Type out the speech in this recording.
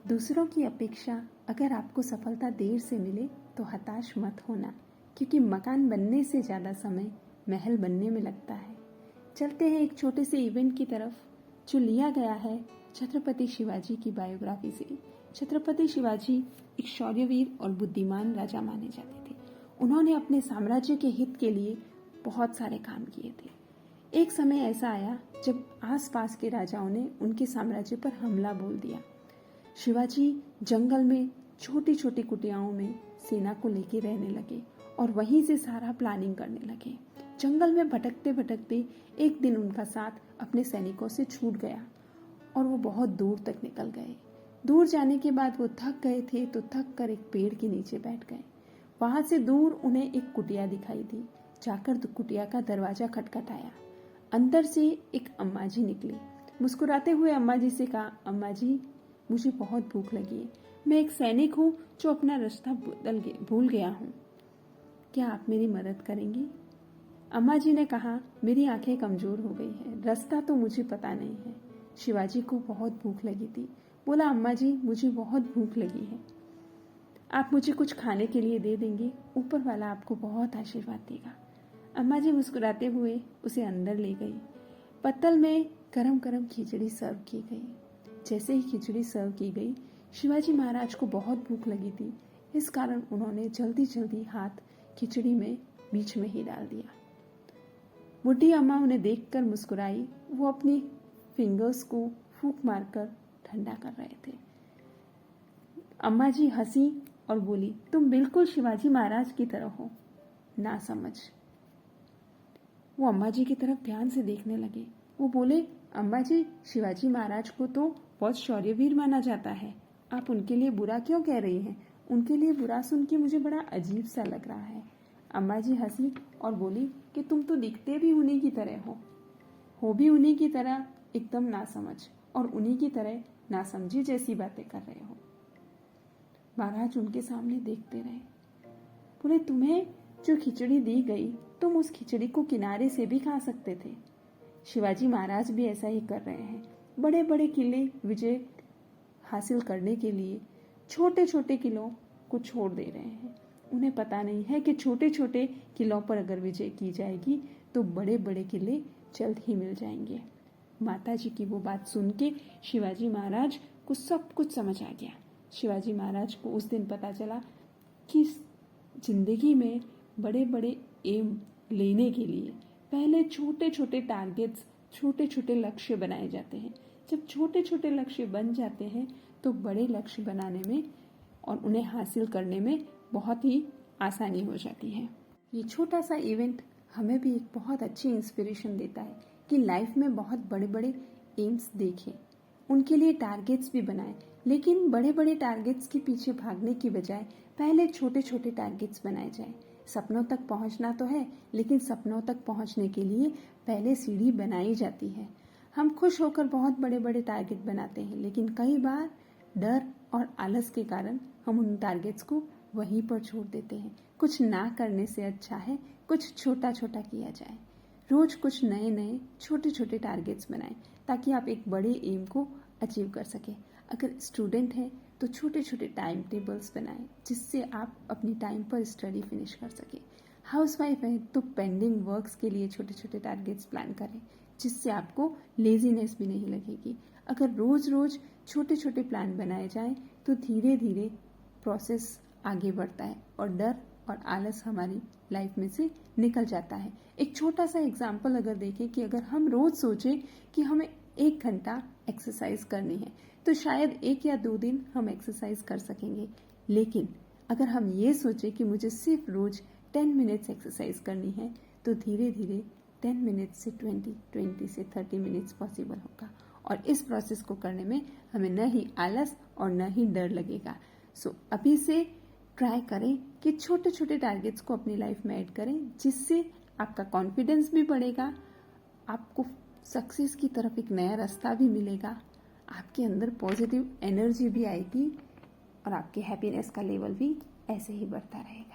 दूसरों की अपेक्षा अगर आपको सफलता देर से मिले तो हताश मत होना, क्योंकि मकान बनने से ज़्यादा समय महल बनने में लगता है। चलते हैं एक छोटे से इवेंट की तरफ जो लिया गया है छत्रपति शिवाजी की बायोग्राफी से। छत्रपति शिवाजी एक शौर्यवीर और बुद्धिमान राजा माने जाते थे। उन्होंने अपने साम्राज्य के हित के लिए बहुत सारे काम किए थे। एक समय ऐसा आया जब आसपास के राजाओं ने उनके साम्राज्य पर हमला बोल दिया। शिवाजी जंगल में छोटी छोटी कुटियाओं में सेना को लेके रहने लगे और वहीं से सारा प्लानिंग करने लगे। जंगल में भटकते भटकते एक दिन उनका साथ अपने सैनिकों से छूट गया और वो बहुत दूर तक निकल गए। दूर जाने के बाद वो थक गए थे तो थक कर एक पेड़ के नीचे बैठ गए। वहां से दूर उन्हें एक कुटिया दिखाई दी। जाकर कुटिया का दरवाजा खटखटाया। अंदर से एक अम्मा जी निकली। मुस्कुराते हुए अम्मा जी से कहा, अम्मा जी मुझे बहुत भूख लगी है। मैं एक सैनिक हूँ जो अपना रास्ता भूल गया हूँ। क्या आप मेरी मदद करेंगी? अम्मा जी ने कहा, मेरी आंखें कमजोर हो गई है, रास्ता तो मुझे पता नहीं है। शिवाजी को बहुत भूख लगी थी। बोला, अम्मा जी मुझे बहुत भूख लगी है, आप मुझे कुछ खाने के लिए दे देंगे? ऊपर वाला आपको बहुत आशीर्वाद देगा। अम्मा जी मुस्कुराते हुए उसे अंदर ले गई। पत्तल में गरम गरम खिचड़ी सर्व की गई। जैसे ही खिचड़ी सर्व की गई, शिवाजी महाराज को बहुत भूख लगी थी। इस कारण उन्होंने जल्दी जल्दी हाथ खिचड़ी में बीच में ही डाल दिया। बुढ़ी अम्मा उन्हें देखकर मुस्कुराई। वो अपनी फिंगर्स को फूंक मारकर ठंडा कर रहे थे। अम्मा जी हंसी और बोली, तुम बिल्कुल शिवाजी महाराज की तरह हो, ना समझ। वो अम्मा जी की तरफ ध्यान से देखने लगे। वो बोले, अम्मा जी शिवाजी महाराज को तो बहुत शौर्यवीर माना जाता है, आप उनके लिए बुरा क्यों कह रही हैं? उनके लिए बुरा सुन के मुझे बड़ा अजीब सा लग रहा है। अम्मा जी हंसी और बोली कि तुम तो दिखते भी उन्हीं की तरह हो भी उन्हीं की तरह एकदम नासमझ और उन्हीं की तरह नासमझी जैसी बातें कर रहे हो। महाराज उनके सामने देखते रहे। बोले, तुम्हें जो खिचड़ी दी गई तुम उस खिचड़ी को किनारे से भी खा सकते थे। शिवाजी महाराज भी ऐसा ही कर रहे हैं। बड़े बड़े किले विजय हासिल करने के लिए छोटे छोटे किलों को छोड़ दे रहे हैं। उन्हें पता नहीं है कि छोटे छोटे किलों पर अगर विजय की जाएगी तो बड़े बड़े किले जल्द ही मिल जाएंगे। माता जी की वो बात सुन के शिवाजी महाराज को सब कुछ समझ आ गया। शिवाजी महाराज को उस दिन पता चला कि जिंदगी में बड़े बड़े एम लेने के लिए पहले छोटे छोटे टारगेट्स, छोटे छोटे लक्ष्य बनाए जाते हैं। जब छोटे छोटे लक्ष्य बन जाते हैं तो बड़े लक्ष्य बनाने में और उन्हें हासिल करने में बहुत ही आसानी हो जाती है। ये छोटा सा इवेंट हमें भी एक बहुत अच्छी इंस्पिरेशन देता है कि लाइफ में बहुत बड़े बड़े एम्स देखें, उनके लिए टारगेट्स भी बनाएं, लेकिन बड़े बड़े टारगेट्स के पीछे भागने की बजाय पहले छोटे छोटे टारगेट्स बनाए जाएं। सपनों तक पहुंचना तो है, लेकिन सपनों तक पहुंचने के लिए पहले सीढ़ी बनाई जाती है। हम खुश होकर बहुत बड़े बड़े टारगेट बनाते हैं, लेकिन कई बार डर और आलस के कारण हम उन टारगेट्स को वहीं पर छोड़ देते हैं। कुछ ना करने से अच्छा है कुछ छोटा छोटा किया जाए। रोज कुछ नए नए छोटे छोटे टारगेट्स बनाएं ताकि आप एक बड़े एम को अचीव कर सकें। अगर स्टूडेंट हैं तो छोटे छोटे टाइम टेबल्स बनाएं जिससे आप अपनी टाइम पर स्टडी फिनिश कर सकें। हाउसवाइफ है तो पेंडिंग वर्क्स के लिए छोटे छोटे टारगेट्स प्लान करें जिससे आपको लेजीनेस भी नहीं लगेगी। अगर रोज रोज छोटे छोटे प्लान बनाए जाएं तो धीरे धीरे प्रोसेस आगे बढ़ता है और डर और आलस हमारी लाइफ में से निकल जाता है। एक छोटा सा एग्जाम्पल अगर देखें कि अगर हम रोज सोचें कि हमें 1 घंटा एक्सरसाइज करनी है तो शायद 1 या 2 दिन हम एक्सरसाइज कर सकेंगे, लेकिन अगर हम ये सोचें कि मुझे सिर्फ रोज 10 मिनट्स एक्सरसाइज करनी है तो धीरे धीरे 10 मिनट्स से 20 से 30 मिनट्स पॉसिबल होगा और इस प्रोसेस को करने में हमें न ही आलस और न ही डर लगेगा। सो अभी से ट्राई करें कि छोटे छोटे टारगेट्स को अपनी लाइफ में ऐड करें जिससे आपका कॉन्फिडेंस भी बढ़ेगा, आपको सक्सेस की तरफ एक नया रास्ता भी मिलेगा, आपके अंदर पॉजिटिव एनर्जी भी आएगी और आपके हैप्पीनेस का लेवल भी ऐसे ही बढ़ता रहेगा।